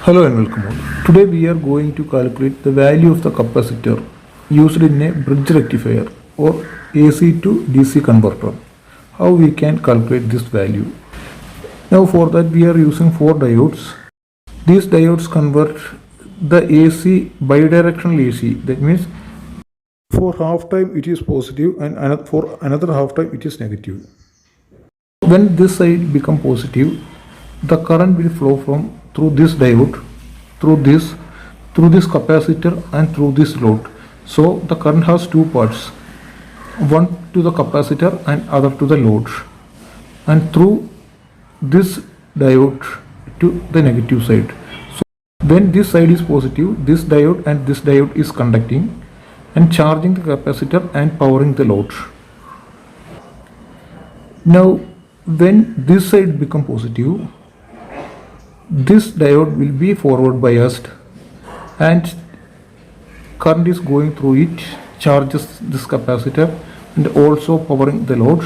Hello and welcome all. Today we are going to calculate the value of the capacitor used in a bridge rectifier or AC to DC converter. How we can calculate this value. Now for that we are using four diodes. These diodes convert the AC bidirectional AC. That means for half time it is positive and for another half time it is negative. When this side become positive, the current will flow from through this diode, through this capacitor and through this load. So the current has two parts, one to the capacitor and other to the load, and through this diode to the negative side. So when this side is positive, this diode and this diode is conducting and charging the capacitor and powering the load. Now when this side become positive, this diode will be forward biased and current is going through it, charges this capacitor and also powering the load,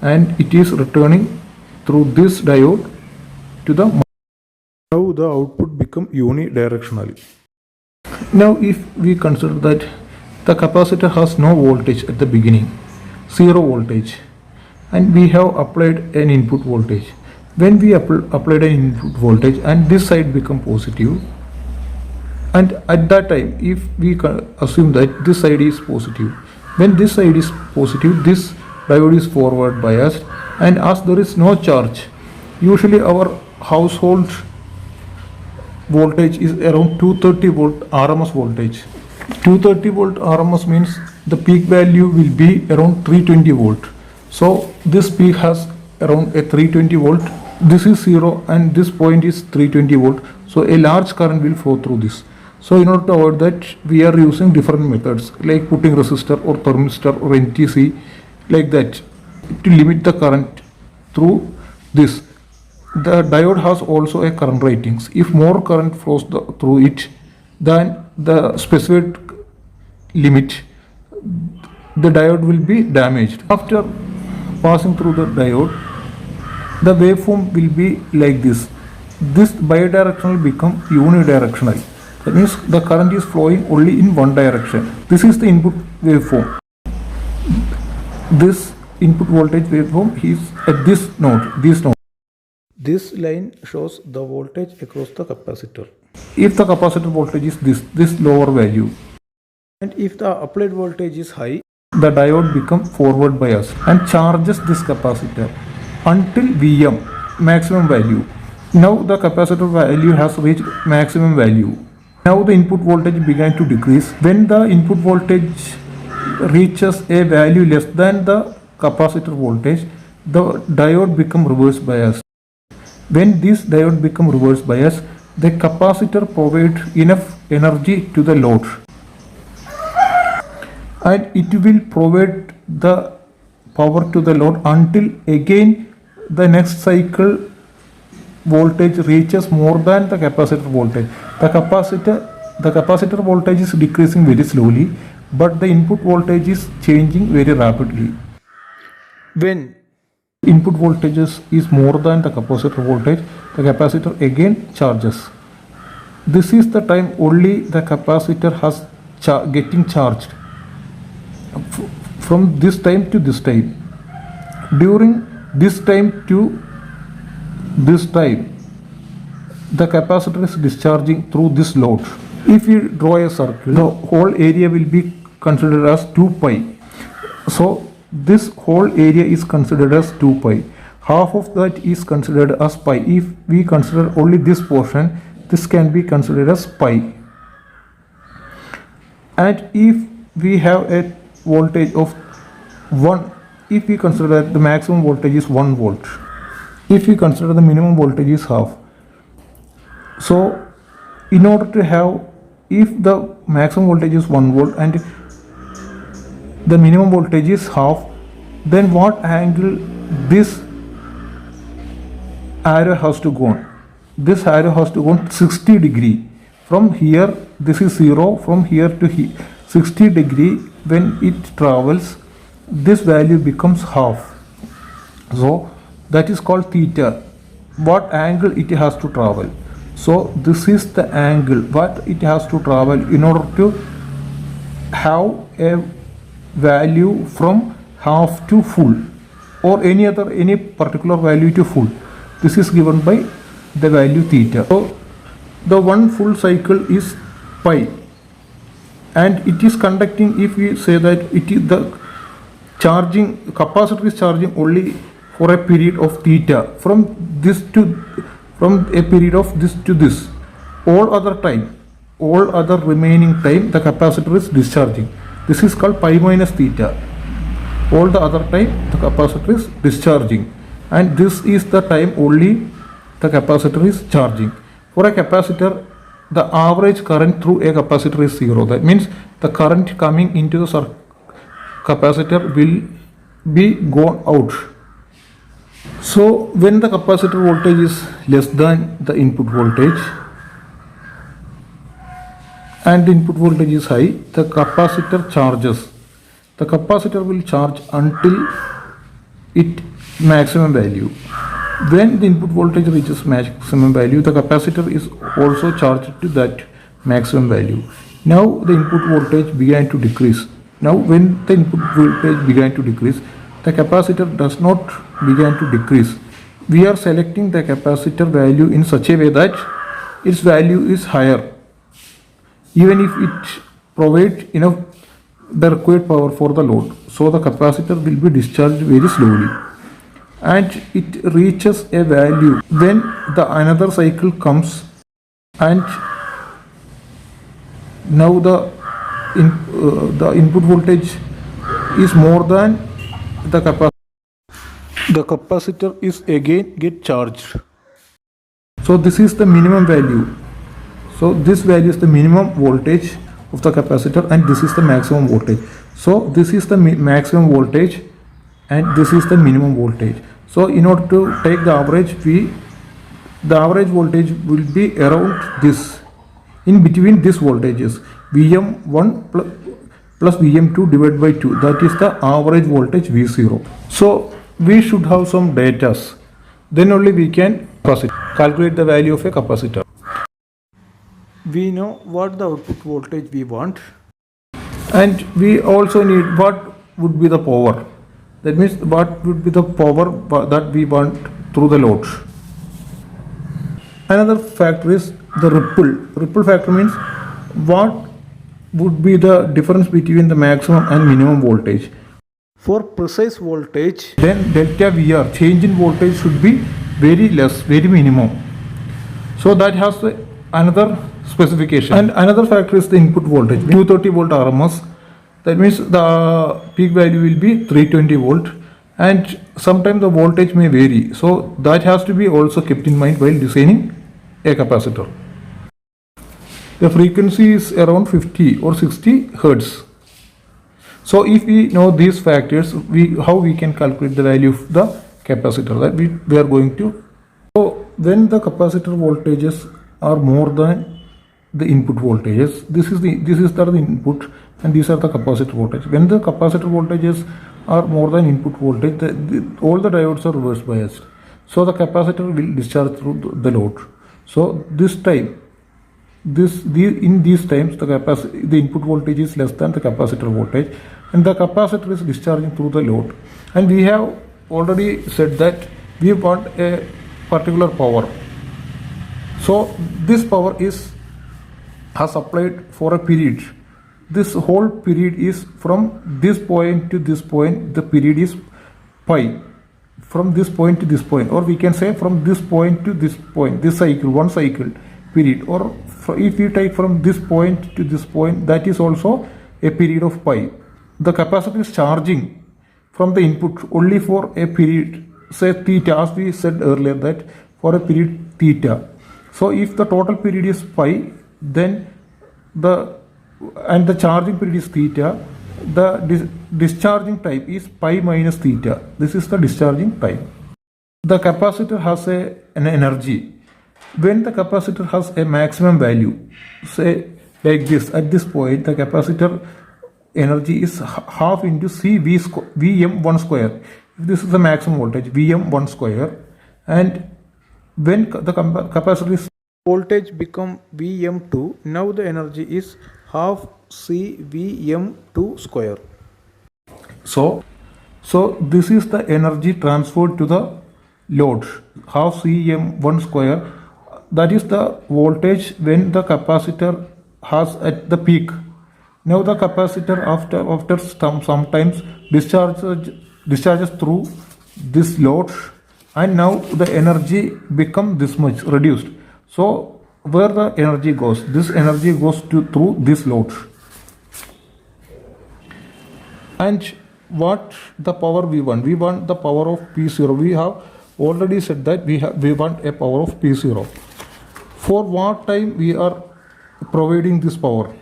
and it is returning through this diode to the. Now the output become unidirectional. Now if we consider that the capacitor has no voltage at the beginning, zero voltage, and we have applied an input voltage. When we applied an input voltage and this side become positive, and at that time if we assume that this side is positive, when this side is positive, this diode is forward biased, and as there is no charge, usually our household voltage is around 230 volt RMS voltage. 230 volt RMS means the peak value will be around 320 volt. So this peak has around a 320 volt. This is 0 and this point is 320 volt. So a large current will flow through this. So in order to avoid that, we are using different methods like putting resistor or thermistor or NTC like that to limit the current through this. The diode has also a current ratings. If more current flows through it than the specified limit, the diode will be damaged. After passing through the diode, the waveform will be like this. This bidirectional become unidirectional. That means the current is flowing only in one direction. This is the input waveform. This input voltage waveform is at this node, this node. This line shows the voltage across the capacitor. If the capacitor voltage is this lower value, and if the applied voltage is high, the diode becomes forward biased and charges this capacitor until Vm, maximum value. Now the capacitor value has reached maximum value. Now the input voltage began to decrease. When the input voltage reaches a value less than the capacitor voltage, the diode becomes reverse biased. When this diode becomes reverse biased, the capacitor provides enough energy to the load, and it will provide the power to the load until again the next cycle voltage reaches more than the capacitor voltage. The capacitor voltage is decreasing very slowly, but the input voltage is changing very rapidly. When input voltage is more than the capacitor voltage, the capacitor again charges. This is the time only the capacitor has getting charged from this time to this time. During this time to this time, the capacitor is discharging through this load. If you draw a circle, the whole area will be considered as 2 pi. So this whole area is considered as 2 pi. Half of that is considered as pi. If we consider only this portion, this can be considered as pi. And if we have a voltage of 1, if we consider that the maximum voltage is 1 volt, if we consider the minimum voltage is half. So in order to have, if the maximum voltage is 1 volt and the minimum voltage is half, then what angle this arrow has to go on? This arrow has to go on 60 degree. From here, this is 0, from here to here, 60 degree. When it travels, this value becomes half. So that is called theta. what angle it has to travel. So this is the angle what it has to travel in order to have a value from half to full or any particular value to full. This is given by the value theta. So the one full cycle is pi, and it is conducting, if we say that it is the charging capacitor is charging only for a period of theta from a period of this to this. All other remaining time the capacitor is discharging. This is called pi minus theta. All the other time the capacitor is discharging, and this is the time only the capacitor is charging. For a capacitor, the average current through a capacitor is 0. That means the current coming into the capacitor will be gone out. So when the capacitor voltage is less than the input voltage and the input voltage is high, the capacitor charges. The capacitor will charge until its maximum value. When the input voltage reaches maximum value, the capacitor is also charged to that maximum value. Now the input voltage began to decrease. Now when the input voltage began to decrease, the capacitor does not begin to decrease. We are selecting the capacitor value in such a way that its value is higher, even if it provides enough the required power for the load. So the capacitor will be discharged very slowly, and it reaches a value when the another cycle comes, and now the input voltage is more than the capacitor. The capacitor is again get charged. So this is the minimum value. So this value is the minimum voltage of the capacitor, and this is the maximum voltage. So this is the maximum voltage, and this is the minimum voltage. So in order to take the average, the average voltage will be around this, in between these voltages, Vm1 plus Vm2 divided by 2. That is the average voltage V0. So we should have some data. Then only we can calculate the value of a capacitor. We know what the output voltage we want, and we also need what would be the power. That means what would be the power that we want through the load. Another factor is the ripple. Ripple factor means what would be the difference between the maximum and minimum voltage. For precise voltage, then delta VR, change in voltage, should be very less, very minimum. So that has another specification. And another factor is the input voltage, 230 volt RMS. That means the peak value will be 320 volt, and sometimes the voltage may vary. So that has to be also kept in mind while designing a capacitor. The frequency is around 50 or 60 hertz. So if we know these factors, how we can calculate the value of the capacitor that we are going to. So when the capacitor voltages are more than the input voltages, this is the input, and these are the capacitor voltage. When the capacitor voltages are more than input voltage, all the diodes are reverse biased. So the capacitor will discharge through the load. So this time, in these times, the input voltage is less than the capacitor voltage, and the capacitor is discharging through the load. And we have already said that we want a particular power. So this power has applied for a period. This whole period is from this point to this point. The period is pi. From this point to this point, or we can say from this point to this point, this cycle, one cycle period. Or if we take from this point to this point, that is also a period of pi. The capacitor is charging from the input only for a period, say theta, as we said earlier, that for a period theta. So if the total period is pi, then the charging period is theta, the discharging time is pi minus theta. This is the discharging time. The capacitor has an energy. When the capacitor has a maximum value, say like this, at this point the capacitor energy is half into Vm1 square. This is the maximum voltage, Vm1 square. And when the capacitor is voltage become Vm2. Now the energy is half CVm2 square. So this is the energy transferred to the load, half Cm1 square. That is the voltage when the capacitor has at the peak. Now the capacitor after sometimes discharges through this load, and now the energy become this much reduced. So where the energy goes? This energy goes through this load. And what the power we want? We want the power of P0. We have already said that we want a power of P0. For what time we are providing this power?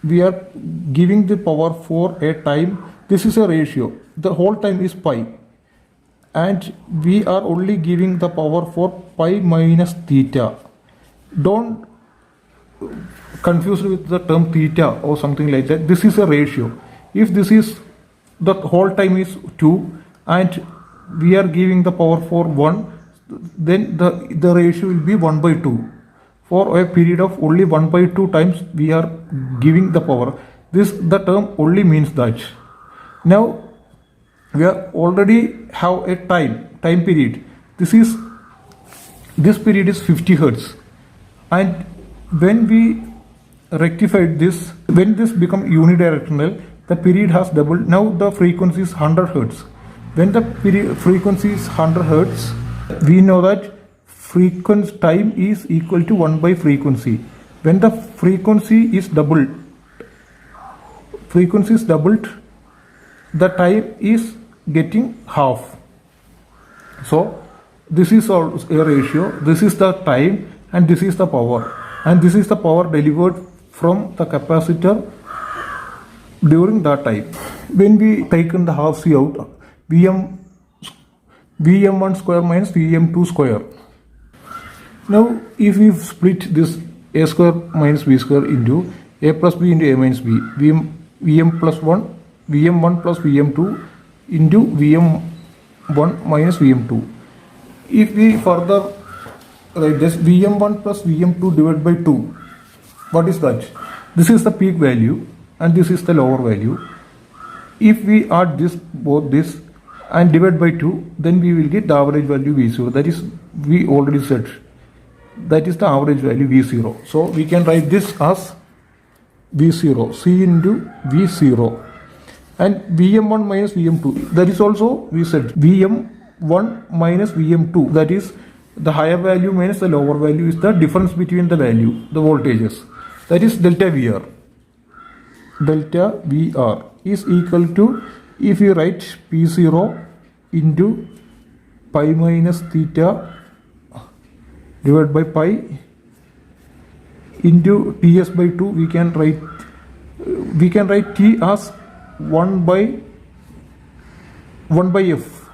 We are giving the power for a time. This is a ratio. The whole time is pi. And we are only giving the power for pi minus theta. Don't confuse with the term theta or something like that. This is a ratio. If this is the whole time is 2 and we are giving the power for 1, then the ratio will be 1 by 2. For a period of only 1 by 2 times we are giving the power. The term only means that. Now we are already have a time period. This period is 50 Hertz. And when we rectified this, when this become unidirectional, the period has doubled. Now the frequency is 100 Hertz. When the frequency is 100 Hertz, we know that frequency time is equal to 1 by frequency. When the frequency is doubled, the time is getting half. So this is a ratio. This is the time and this is the power. And this is the power delivered from the capacitor during that time. When we taken the half C out, Vm1 square minus Vm2 square. Now if we split this a square minus b square into a plus b into a minus b, Vm plus 1, Vm1 plus Vm2 into Vm1 minus Vm2. If we further write this, Vm1 plus Vm2 divided by 2, what is that? This is the peak value and this is the lower value. If we add both this and divide by 2, then we will get the average value V0. That is, we already said, that is the average value V0. So we can write this as V0, C into V0. And Vm1 minus Vm2, that is also, we said, Vm1 minus Vm2, that is the higher value minus the lower value is the difference between the value, the voltages. That is delta VR. Delta VR is equal to, if you write P0 into pi minus theta divided by pi into Ts by 2, we can write T as 1 by f.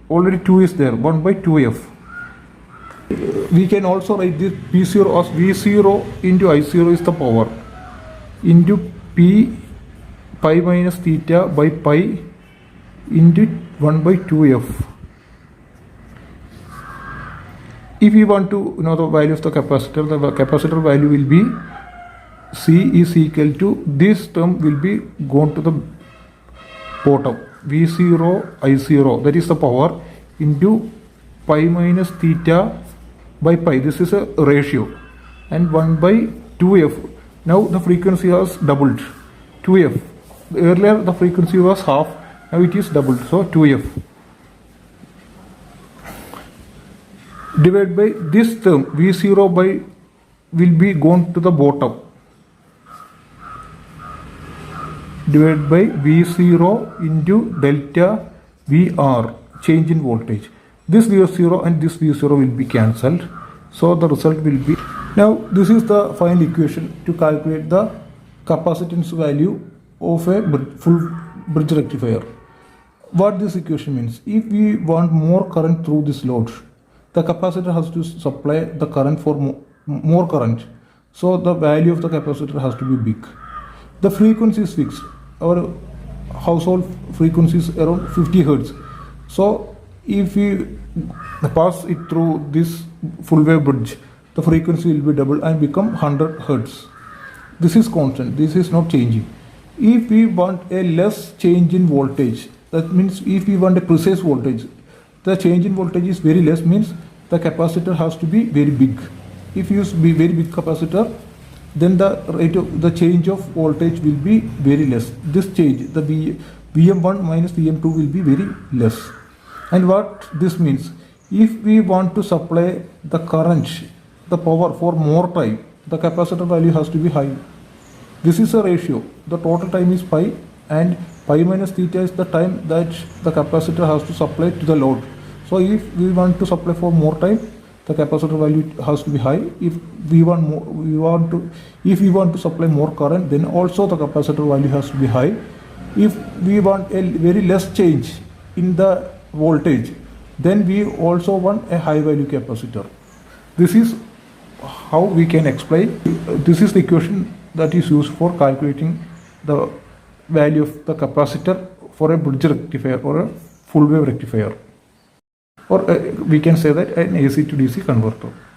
Already 2 is there, 1 by 2f. We can also write this P0 as V0 into I0 is the power into P pi minus theta by pi into 1 by 2f. If we want to know the value of the capacitor value will be C is equal to, this term will be gone to the bottom, V0 I0, that is the power, into pi minus theta by pi. This is a ratio, and 1 by 2f. Now the frequency has doubled, 2f. Earlier the frequency was half, now it is doubled, so 2f. Divided by this term, V0 by will be gone to the bottom. Divided by V0 into delta VR, change in voltage. This V0 and this V0 will be cancelled. So the result will be, now this is the final equation to calculate the capacitance value of a full bridge rectifier. What this equation means, if we want more current through this load, the capacitor has to supply the current for more current. So the value of the capacitor has to be big. The frequency is fixed. Our household frequency is around 50 Hertz. So if we pass it through this full wave bridge, the frequency will be double and become 100 hertz. This is constant, this is not changing. If we want a less change in voltage, that means if we want a precise voltage, the change in voltage is very less, means the capacitor has to be very big. If you use very big capacitor, then the rate of the change of voltage will be very less. This change, the Vm1 minus Vm2 will be very less. And what this means, if we want to supply the current, the power for more time, the capacitor value has to be high. This is a ratio. The total time is pi, and pi minus theta is the time that the capacitor has to supply to the load. So if we want to supply for more time, the capacitor value has to be high. If we want to supply more current, then also the capacitor value has to be high. If we want a very less change in the voltage, then we also want a high value capacitor. This is how we can explain. This is the equation that is used for calculating the value of the capacitor for a bridge rectifier or a full wave rectifier, or we can say that an AC to DC converter.